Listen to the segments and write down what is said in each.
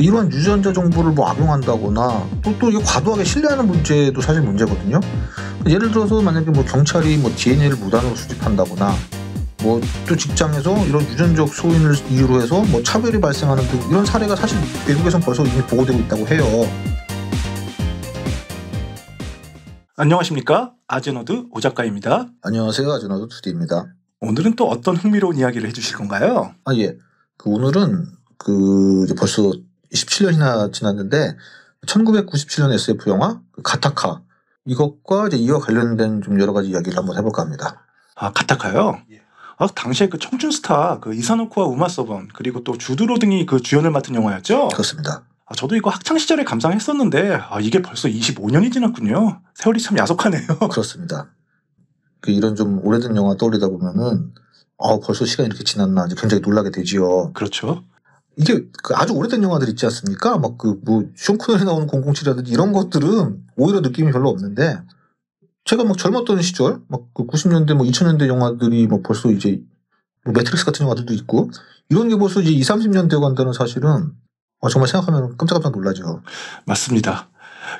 이러한 유전자 정보를 뭐 악용한다거나 또 이게 과도하게 신뢰하는 문제도 사실 문제거든요. 예를 들어서 만약에 뭐 경찰이 뭐 DNA를 무단으로 수집한다거나 뭐 또 직장에서 이런 유전적 소인을 이유로 해서 뭐 차별이 발생하는 등 이런 사례가 사실 외국에선 벌써 이미 보고되고 있다고 해요. 안녕하십니까? 아제너드 오 작가입니다. 안녕하세요. 아제너드 투디입니다. 오늘은 또 어떤 흥미로운 이야기를 해주실 건가요? 예. 오늘은 이제 벌써 27년이나 지났는데 1997년 SF 영화 가타카 이것과 이제 이와 관련된 좀 여러 가지 이야기를 한번 해볼까 합니다. 아, 가타카요? 예. 당시에 그 청춘 스타 이사노쿠와 우마 서번 그리고 또 주드로 등이 그 주연을 맡은 영화였죠? 그렇습니다. 저도 이거 학창 시절에 감상했었는데 이게 벌써 25년이 지났군요. 세월이 참 야속하네요. 그렇습니다. 이런 좀 오래된 영화 떠올리다 보면은 벌써 시간이 이렇게 지났나 굉장히 놀라게 되지요. 그렇죠. 이게 아주 오래된 영화들 있지 않습니까? 막 숀 코너리 나오는 007이라든지 이런 것들은 오히려 느낌이 별로 없는데 제가 막 젊었던 시절 막 90년대 2000년대 영화들이 벌써 이제 매트릭스 같은 영화들도 있고 이런 게 벌써 이제 20-30년 되어 간다는 사실은 정말 생각하면 깜짝깜짝 놀라죠. 맞습니다.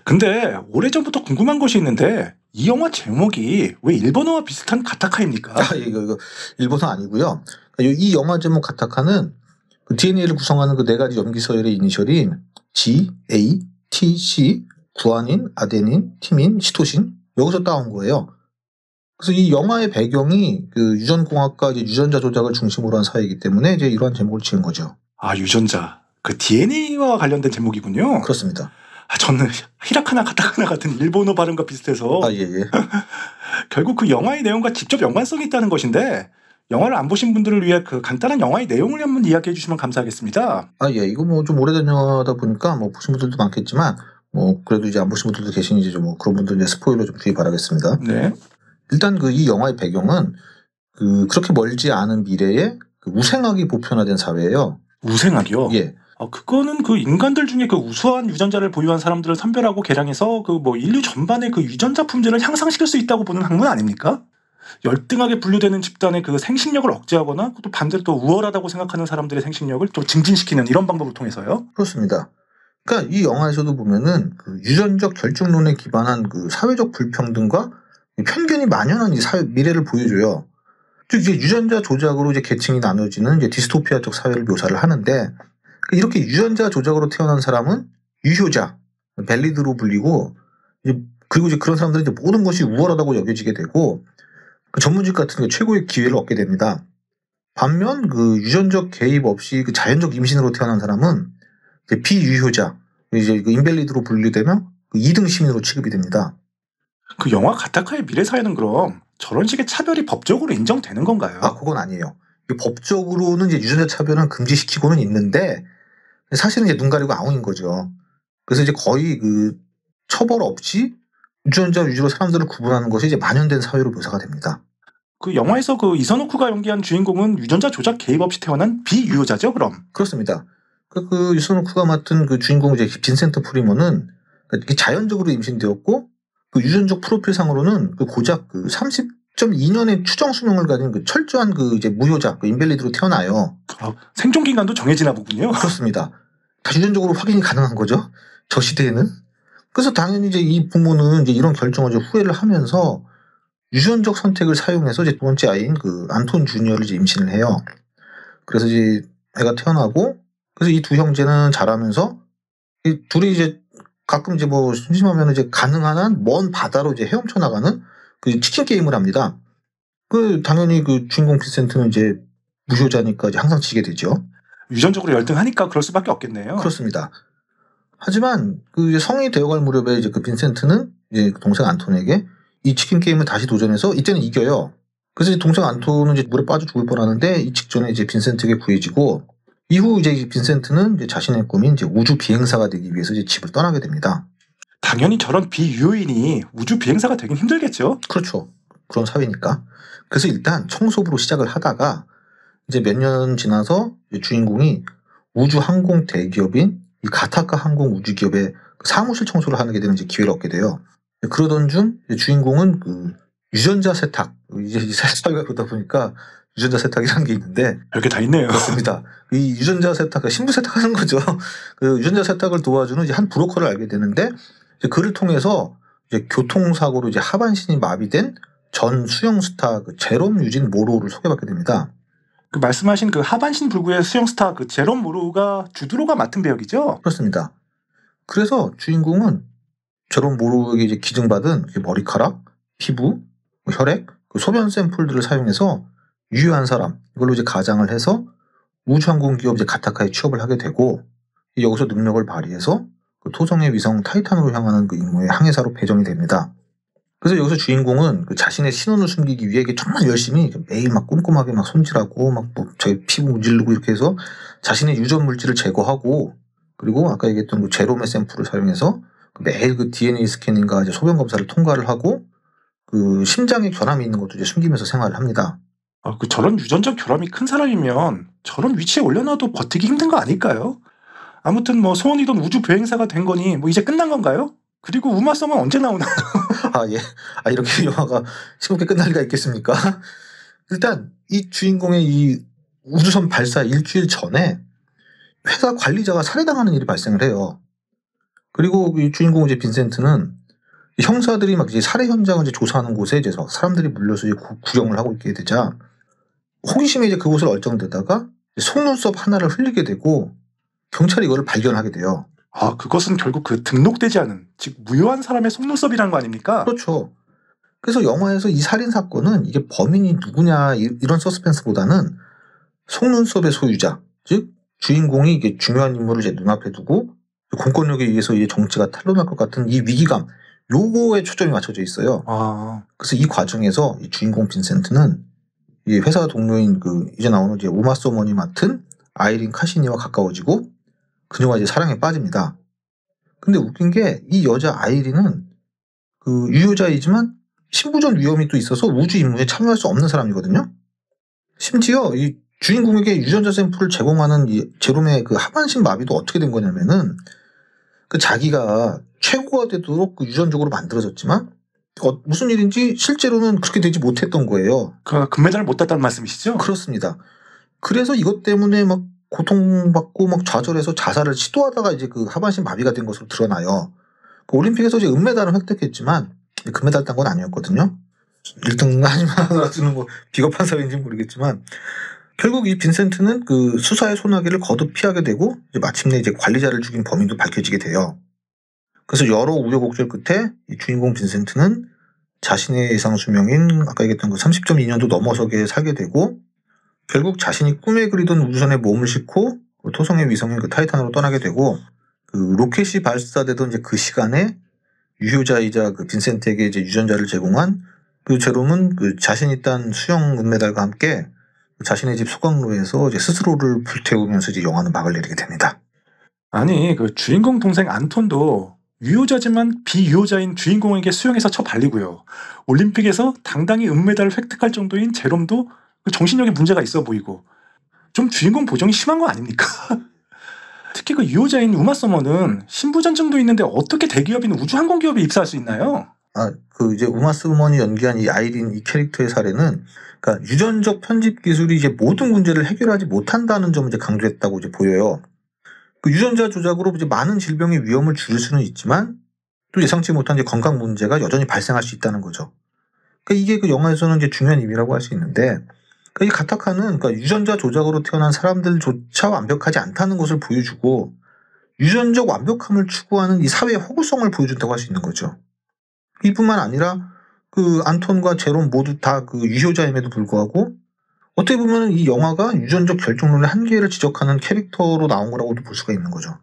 근데 오래전부터 궁금한 것이 있는데 이 영화 제목이 왜 일본어와 비슷한 가타카입니까? 이거 일본어 아니고요. 이 영화 제목 가타카는 DNA를 구성하는 네 가지 염기 서열의 이니셜인 G, A, T, C, 구아닌, 아데닌, 티민, 시토신 여기서 따온 거예요. 그래서 이 영화의 배경이 유전공학과 유전자 조작을 중심으로 한 사회이기 때문에 이제 이러한 제목을 지은 거죠. 유전자. DNA와 관련된 제목이군요. 그렇습니다. 저는 히라카나 가타카나 같은 일본어 발음과 비슷해서 예. 결국 그 영화의 내용과 직접 연관성이 있다는 것인데 영화를 안 보신 분들을 위해 간단한 영화의 내용을 한번 이야기해 주시면 감사하겠습니다. 예. 이거 좀 오래된 영화다 보니까 보신 분들도 많겠지만 그래도 이제 안 보신 분들도 계시니 이제 그런 분들 이제 스포일러 좀 주의 바라겠습니다. 네. 일단 이 영화의 배경은 그렇게 멀지 않은 미래에 우생학이 보편화된 사회예요. 우생학이요? 예. 그거는 인간들 중에 우수한 유전자를 보유한 사람들을 선별하고 개량해서 인류 전반의 유전자 품질을 향상시킬 수 있다고 보는 학문 아닙니까? 열등하게 분류되는 집단의 생식력을 억제하거나 또 반대로 또 우월하다고 생각하는 사람들의 생식력을 또 증진시키는 이런 방법을 통해서요? 그렇습니다. 그러니까 이 영화에서도 보면은 유전적 결정론에 기반한 사회적 불평등과 편견이 만연한 이 미래를 보여줘요. 즉 이제 유전자 조작으로 이제 계층이 나눠지는 이제 디스토피아적 사회를 묘사를 하는데 이렇게 유전자 조작으로 태어난 사람은 유효자, 밸리드로 불리고 그리고 이제 그런 사람들은 이제 모든 것이 우월하다고 여겨지게 되고 전문직 같은 최고의 기회를 얻게 됩니다. 반면 유전적 개입 없이 자연적 임신으로 태어난 사람은 이제 비유효자, 이제 인밸리드로 분류되면 2등 시민으로 취급이 됩니다. 영화 가타카의 미래 사회는 그럼 저런 식의 차별이 법적으로 인정되는 건가요? 그건 아니에요. 법적으로는 이제 유전자 차별은 금지시키고는 있는데 사실은 이제 눈 가리고 아웅인 거죠. 그래서 이제 거의 처벌 없이 유전자 위주로 사람들을 구분하는 것이 이제 만연된 사회로 묘사가 됩니다. 영화에서 이사노쿠가 연기한 주인공은 유전자 조작 개입 없이 태어난 비유효자죠, 그럼? 그렇습니다. 이사노쿠가 맡은 주인공 이제 빈센트 프리먼은 자연적으로 임신되었고 유전적 프로필상으로는 고작 30.2년의 추정 수명을 가진 철저한 이제 무효자, 인밸리드로 태어나요. 생존 기간도 정해지나 보군요. 그렇습니다. 다 유전적으로 확인이 가능한 거죠. 저 시대에는. 그래서 당연히 이제 이 부모는 이제 이런 결정을 이제 후회를 하면서 유전적 선택을 사용해서 이제 두 번째 아이인 안톤 주니어를 이제 임신을 해요. 그래서 이제 애가 태어나고 그래서 이 두 형제는 자라면서 이 둘이 이제 가끔 이제 심심하면 이제 가능한 한 먼 바다로 이제 헤엄쳐 나가는 치킨 게임을 합니다. 당연히 주인공 빈센트는 이제 무효자니까 이제 항상 지게 되죠. 유전적으로 열등하니까 그럴 수밖에 없겠네요. 그렇습니다. 하지만 성인이 되어갈 무렵에 이제 빈센트는 이제 동생 안톤에게 이 치킨 게임을 다시 도전해서 이때는 이겨요. 그래서 이제 동생 안톤은 이제 물에 빠져 죽을 뻔하는데 이 직전에 이제 빈센트에게 구해지고 이후 이제 빈센트는 이제 자신의 꿈인 이제 우주 비행사가 되기 위해서 이제 집을 떠나게 됩니다. 당연히 저런 비유효인이 우주 비행사가 되긴 힘들겠죠. 그렇죠. 그런 사회니까. 그래서 일단 청소부로 시작을 하다가 이제 몇 년 지나서 주인공이 우주 항공 대기업인 이 가타카 항공 우주기업의 사무실 청소를 하게 되는 이제 기회를 얻게 돼요. 그러던 중 주인공은 유전자 세탁, 이제 사회가 그러다 보니까 유전자 세탁이라는 게 있는데 별게 다 있네요. 그렇습니다. 이 유전자 세탁, 신부 세탁하는 거죠. 그 유전자 세탁을 도와주는 이제 한 브로커를 알게 되는데 이제 그를 통해서 이제 교통사고로 이제 하반신이 마비된 전 수영 스타 그 제롬 유진 모로우를 소개받게 됩니다. 그 말씀하신 그 하반신 불구의 수영 스타 그 제롬 모로우가 주드로가 맡은 배역이죠? 그렇습니다. 그래서 주인공은 제롬 모로우에게 이제 기증받은 머리카락, 피부, 혈액, 그 소변 샘플들을 사용해서 유효한 사람 이걸로 이제 가장을 해서 우주항공 기업 이제 가타카에 취업을 하게 되고 여기서 능력을 발휘해서 그 토성의 위성 타이탄으로 향하는 그 임무의 항해사로 배정이 됩니다. 그래서 여기서 주인공은 그 자신의 신원을 숨기기 위해 정말 열심히 매일 막 꼼꼼하게 막 손질하고 막 뭐 자기 피부 문지르고 이렇게 해서 자신의 유전 물질을 제거하고 그리고 아까 얘기했던 그 제롬의 샘플을 사용해서 매일 그 DNA 스캐닝과 이제 소변 검사를 통과를 하고 그 심장에 결함이 있는 것도 이제 숨기면서 생활을 합니다. 그 저런 유전적 결함이 큰 사람이면 저런 위치에 올려놔도 버티기 힘든 거 아닐까요? 아무튼 뭐 소원이던 우주 보행사가 된 거니 뭐 이제 끝난 건가요? 그리고 우마썸은 언제 나오나? 예. 이렇게 영화가 쉽게 끝날 리가 있겠습니까? 일단 이 주인공의 이 우주선 발사 일주일 전에 회사 관리자가 살해당하는 일이 발생을 해요. 그리고 이 주인공 이제 빈센트는 형사들이 막 이제 살해 현장을 이제 조사하는 곳에 이제 막 사람들이 몰려서 이제 구경을 하고 있게 되자 호기심에 이제 그곳을 얼쩡대다가 속눈썹 하나를 흘리게 되고 경찰이 이거를 발견하게 돼요. 그것은 결국 그 등록되지 않은 즉 무효한 사람의 속눈썹이라는 거 아닙니까? 그렇죠. 그래서 영화에서 이 살인 사건은 이게 범인이 누구냐 이런 서스펜스보다는 속눈썹의 소유자 즉 주인공이 이게 중요한 인물을 이제 눈앞에 두고 공권력에 의해서 이제 정치가 탄로날 것 같은 이 위기감 요거에 초점이 맞춰져 있어요. 그래서 이 과정에서 이 주인공 빈센트는 이 회사 동료인 그 이제 나오는 이제 우마 서머니 맡은 아이린 카시니와 가까워지고 그녀와 이제 사랑에 빠집니다. 근데 웃긴 게 이 여자 아이린은 그 유효자이지만 신부전 위험이 또 있어서 우주 임무에 참여할 수 없는 사람이거든요. 심지어 이 주인공에게 유전자 샘플을 제공하는 이 제롬의 그 하반신 마비도 어떻게 된 거냐면은 그 자기가 최고가 되도록 그 유전적으로 만들어졌지만 무슨 일인지 실제로는 그렇게 되지 못했던 거예요. 그 금메달을 못 땄다는 말씀이시죠? 그렇습니다. 그래서 이것 때문에 막 고통받고 막 좌절해서 자살을 시도하다가 이제 그 하반신 마비가 된 것으로 드러나요. 그 올림픽에서 이제 은메달은 획득했지만 금메달 딴 건 아니었거든요. 1등 하지만 뭐 비겁한 사회인지 모르겠지만 결국 이 빈센트는 그 수사의 소나기를 거듭 피하게 되고 이제 마침내 이제 관리자를 죽인 범인도 밝혀지게 돼요. 그래서 여러 우여곡절 끝에 이 주인공 빈센트는 자신의 예상 수명인 아까 얘기했던 그 30.2년도 넘어서게 살게 되고 결국 자신이 꿈에 그리던 우주선에 몸을 싣고 토성의 위성인 그 타이탄으로 떠나게 되고 그 로켓이 발사되던 이제 그 시간에 유효자이자 그 빈센트에게 이제 유전자를 제공한 그 제롬은 그 자신이 딴 수영 은메달과 함께 자신의 집 소각로에서 이제 스스로를 불태우면서 이제 영화는 막을 내리게 됩니다. 아니 그 주인공 동생 안톤도 유효자지만 비유효자인 주인공에게 수영해서 쳐발리고요. 올림픽에서 당당히 은메달을 획득할 정도인 제롬도 그 정신력에 문제가 있어 보이고 좀 주인공 보정이 심한 거 아닙니까? 특히 그 유효자인 우마 서머는 신부전증도 있는데 어떻게 대기업인 우주항공기업에 입사할 수 있나요? 그 이제 우마 서머니 연기한 이 아이린 이 캐릭터의 사례는 그러니까 유전적 편집 기술이 이제 모든 문제를 해결하지 못한다는 점을 이제 강조했다고 이제 보여요. 그 유전자 조작으로 이제 많은 질병의 위험을 줄일 수는 있지만 또 예상치 못한 이제 건강 문제가 여전히 발생할 수 있다는 거죠. 그러니까 이게 그 영화에서는 이제 중요한 의미라고 할 수 있는데 이 가타카는 그러니까 유전자 조작으로 태어난 사람들조차 완벽하지 않다는 것을 보여주고 유전적 완벽함을 추구하는 이 사회의 허구성을 보여준다고 할 수 있는 거죠. 이뿐만 아니라 그 안톤과 제롬 모두 다 그 유효자임에도 불구하고 어떻게 보면 이 영화가 유전적 결정론의 한계를 지적하는 캐릭터로 나온 거라고도 볼 수가 있는 거죠.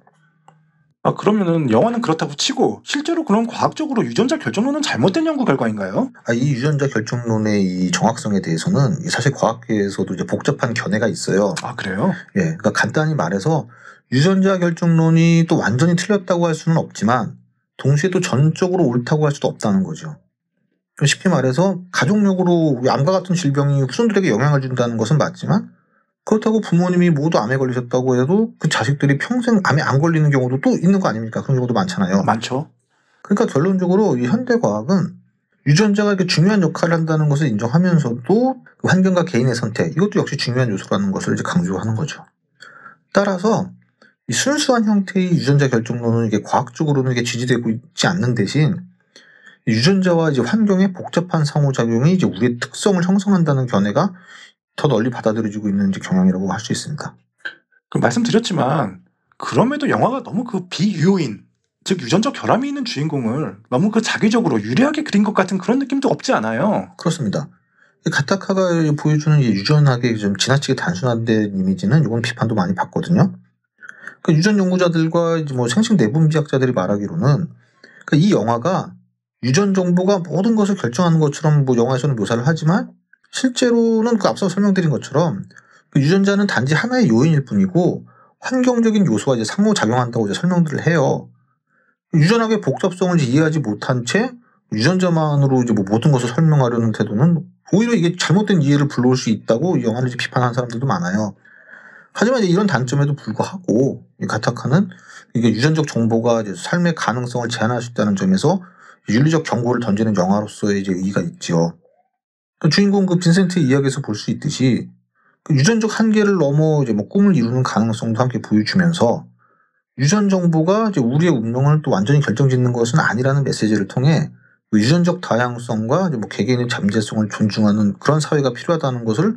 그러면은 영화는 그렇다고 치고 실제로 그럼 과학적으로 유전자 결정론은 잘못된 연구 결과인가요? 이 유전자 결정론의 이 정확성에 대해서는 사실 과학계에서도 이제 복잡한 견해가 있어요. 그래요? 예, 그러니까 간단히 말해서 유전자 결정론이 또 완전히 틀렸다고 할 수는 없지만 동시에 또 전적으로 옳다고 할 수도 없다는 거죠. 쉽게 말해서 가족력으로 암과 같은 질병이 후손들에게 영향을 준다는 것은 맞지만 그렇다고 부모님이 모두 암에 걸리셨다고 해도 그 자식들이 평생 암에 안 걸리는 경우도 또 있는 거 아닙니까? 그런 경우도 많잖아요. 많죠. 그러니까 결론적으로 이 현대 과학은 유전자가 이렇게 중요한 역할을 한다는 것을 인정하면서도 그 환경과 개인의 선택, 이것도 역시 중요한 요소라는 것을 이제 강조하는 거죠. 따라서 이 순수한 형태의 유전자 결정론은 이게 과학적으로는 이게 지지되고 있지 않는 대신 유전자와 이제 환경의 복잡한 상호작용이 이제 우리의 특성을 형성한다는 견해가 더 널리 받아들여지고 있는 이제 경향이라고 할 수 있습니다. 그 말씀드렸지만 그럼에도 영화가 너무 그 비유효인, 즉 유전적 결함이 있는 주인공을 너무 그 자기적으로 유리하게 그린 것 같은 그런 느낌도 없지 않아요. 그렇습니다. 이 가타카가 보여주는 이 유전학의 좀 지나치게 단순화된 이미지는 이건 비판도 많이 받거든요. 그 유전 연구자들과 이제 뭐 생식 내분비학자들이 말하기로는 이 영화가 유전 정보가 모든 것을 결정하는 것처럼 뭐 영화에서는 묘사를 하지만 실제로는 그 앞서 설명드린 것처럼 그 유전자는 단지 하나의 요인일 뿐이고 환경적인 요소와 이제 상호작용한다고 이제 설명들을 해요. 유전학의 복잡성을 이제 이해하지 못한 채 유전자만으로 이제 뭐 모든 것을 설명하려는 태도는 오히려 이게 잘못된 이해를 불러올 수 있다고 이 영화를 이제 비판하는 사람들도 많아요. 하지만 이제 이런 단점에도 불구하고 이 가타카는 이게 유전적 정보가 이제 삶의 가능성을 제한할 수 있다는 점에서 윤리적 경고를 던지는 영화로서의 이제 의의가 있죠. 그 주인공 그 빈센트의 이야기에서 볼 수 있듯이 그 유전적 한계를 넘어 이제 뭐 꿈을 이루는 가능성도 함께 보여주면서 유전 정보가 이제 우리의 운명을 또 완전히 결정짓는 것은 아니라는 메시지를 통해 그 유전적 다양성과 이제 뭐 개개인의 잠재성을 존중하는 그런 사회가 필요하다는 것을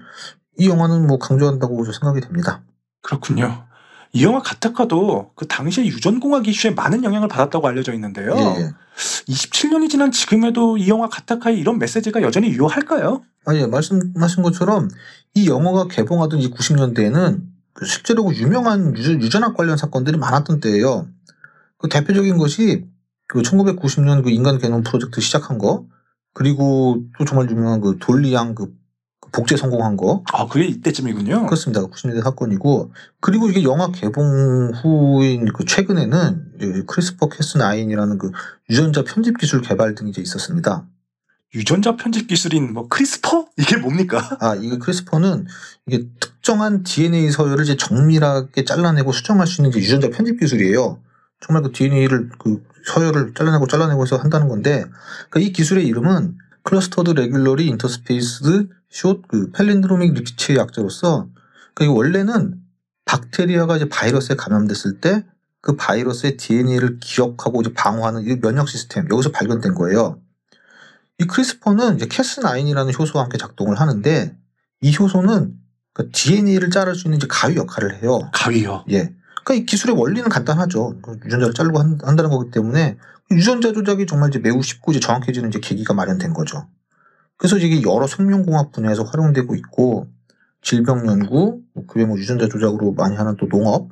이 영화는 뭐 강조한다고 생각이 됩니다. 그렇군요. 이 영화 가타카도 그 당시의 유전공학 이슈에 많은 영향을 받았다고 알려져 있는데요. 예. 27년이 지난 지금에도 이 영화 가타카의 이런 메시지가 여전히 유효할까요? 예, 말씀하신 것처럼 이 영화가 개봉하던 이 90년대에는 그 실제로 유명한 유전학 관련 사건들이 많았던 때예요. 그 대표적인 것이 그 1990년 그 인간 게놈 프로젝트 시작한 거, 그리고 또 정말 유명한 그 돌리 양 그 복제 성공한 거. 아, 그게 이때쯤이군요. 그렇습니다. 90년대 사건이고, 그리고 이게 영화 개봉 후인 그 최근에는 크리스퍼 캐스9이라는 그 유전자 편집 기술 개발 등이 이제 있었습니다. 유전자 편집 기술인 뭐 크리스퍼? 이게 뭡니까? 이게 크리스퍼는 이게 특정한 DNA 서열을 이제 정밀하게 잘라내고 수정할 수 있는 이제 유전자 편집 기술이에요. 정말 그 DNA를 그 서열을 잘라내고 해서 한다는 건데, 그러니까 이 기술의 이름은 클러스터드 레귤러리 인터스페이스드 숏 그 펠린드로믹 리피치의 약자로서, 그러니까 이게 원래는 박테리아가 이제 바이러스에 감염됐을 때 그 바이러스의 DNA를 기억하고 이제 방어하는 이 면역 시스템, 여기서 발견된 거예요. 이 크리스퍼는 이제 캐스9이라는 효소와 함께 작동을 하는데, 이 효소는 그 DNA를 자를 수 있는 이제 가위 역할을 해요. 가위요? 예. 그러니까 이 기술의 원리는 간단하죠. 유전자를 자르고 한다는 거기 때문에 유전자 조작이 정말 이제 매우 쉽고 이제 정확해지는 이제 계기가 마련된 거죠. 그래서 이게 여러 생명공학 분야에서 활용되고 있고, 질병 연구, 그 외 뭐 유전자 조작으로 많이 하는 또 농업,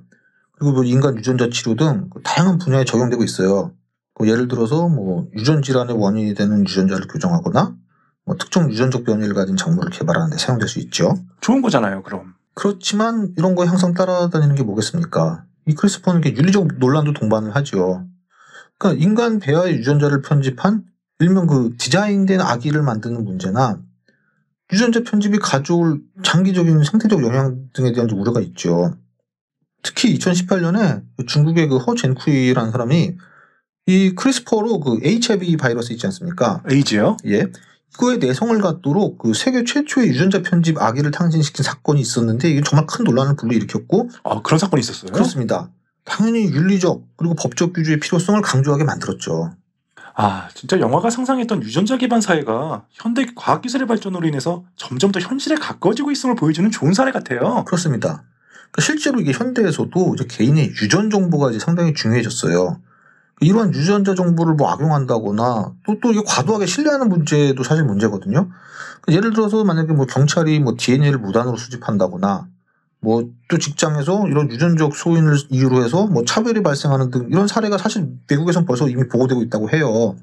그리고 뭐 인간 유전자 치료 등 다양한 분야에 적용되고 있어요. 예를 들어서 뭐 유전 질환의 원인이 되는 유전자를 교정하거나 뭐 특정 유전적 변이를 가진 작물을 개발하는 데 사용될 수 있죠. 좋은 거잖아요, 그럼. 그렇지만 이런 거에 항상 따라다니는 게 뭐겠습니까? 이 크리스퍼는 윤리적 논란도 동반을 하죠. 그러니까 인간 배아의 유전자를 편집한 일명 그 디자인된 아기를 만드는 문제나 유전자 편집이 가져올 장기적인 생태적 영향 등에 대한 우려가 있죠. 특히 2018년에 중국의 그 허젠쿠이라는 사람이 이 크리스퍼로 그 HIV 바이러스 있지 않습니까? 에이즈요? 예. 그거에 내성을 갖도록 그 세계 최초의 유전자 편집 아기를 탄생시킨 사건이 있었는데, 이게 정말 큰 논란을 불러일으켰고. 그런 사건이 있었어요? 그렇습니다. 당연히 윤리적 그리고 법적 규제의 필요성을 강조하게 만들었죠. 진짜 영화가 상상했던 유전자 기반 사회가 현대 과학기술의 발전으로 인해서 점점 더 현실에 가까워지고 있음을 보여주는 좋은 사례 같아요. 그렇습니다. 그러니까 실제로 이게 현대에서도 이제 개인의 유전 정보가 이제 상당히 중요해졌어요. 이러한 유전자 정보를 뭐 악용한다거나 또 이게 과도하게 신뢰하는 문제도 사실 문제거든요. 예를 들어서 만약에 뭐 경찰이 뭐 DNA를 무단으로 수집한다거나, 뭐 또 직장에서 이런 유전적 소인을 이유로 해서 뭐 차별이 발생하는 등 이런 사례가 사실 미국에선 벌써 이미 보고되고 있다고 해요.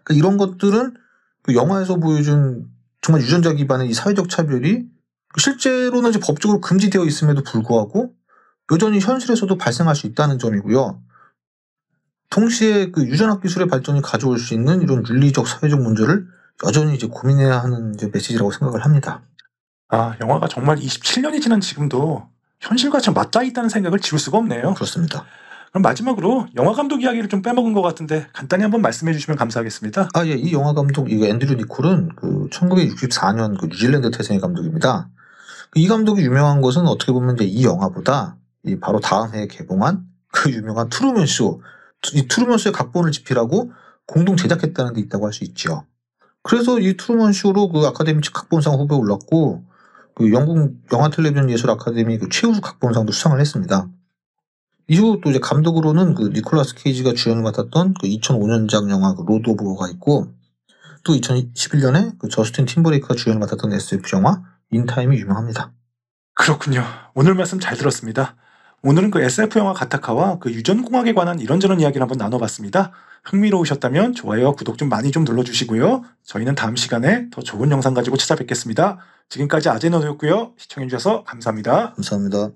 그러니까 이런 것들은 그 영화에서 보여준 정말 유전자 기반의 이 사회적 차별이 실제로는 이제 법적으로 금지되어 있음에도 불구하고 여전히 현실에서도 발생할 수 있다는 점이고요. 동시에 그 유전학 기술의 발전이 가져올 수 있는 이런 윤리적 사회적 문제를 여전히 이제 고민해야 하는 이제 메시지라고 생각을 합니다. 영화가 정말 27년이 지난 지금도 현실과 참 맞닿아 있다는 생각을 지울 수가 없네요. 그렇습니다. 그럼 마지막으로 영화 감독 이야기를 좀 빼먹은 것 같은데 간단히 한번 말씀해 주시면 감사하겠습니다. 아, 예, 이 영화 감독, 이거 앤드류 니콜은 그 1964년 그 뉴질랜드 태생의 감독입니다. 이 감독이 유명한 것은 어떻게 보면 이제 이 영화보다 이 바로 다음 해에 개봉한 그 유명한 트루먼 쇼, 이 트루먼 쇼의 각본을 집필하고 공동 제작했다는 데 있다고 할 수 있죠. 그래서 이 트루먼 쇼로 그 아카데미 각본상 후보에 올랐고 그 영국 영화 텔레비전 예술 아카데미 그 최우수 각본상도 수상을 했습니다. 이후 또 이제 감독으로는 그 니콜라스 케이지가 주연을 맡았던 그 2005년작 영화 그 로드 오브 워가 있고 또 2011년에 그 저스틴 팀버레이크가 주연을 맡았던 SF 영화 인타임이 유명합니다. 그렇군요. 오늘 말씀 잘 들었습니다. 오늘은 그 SF 영화 가타카와 그 유전공학에 관한 이런저런 이야기를 한번 나눠봤습니다. 흥미로우셨다면 좋아요와 구독 좀 많이 좀 눌러주시고요. 저희는 다음 시간에 더 좋은 영상 가지고 찾아뵙겠습니다. 지금까지 아제너였고요. 시청해주셔서 감사합니다. 감사합니다.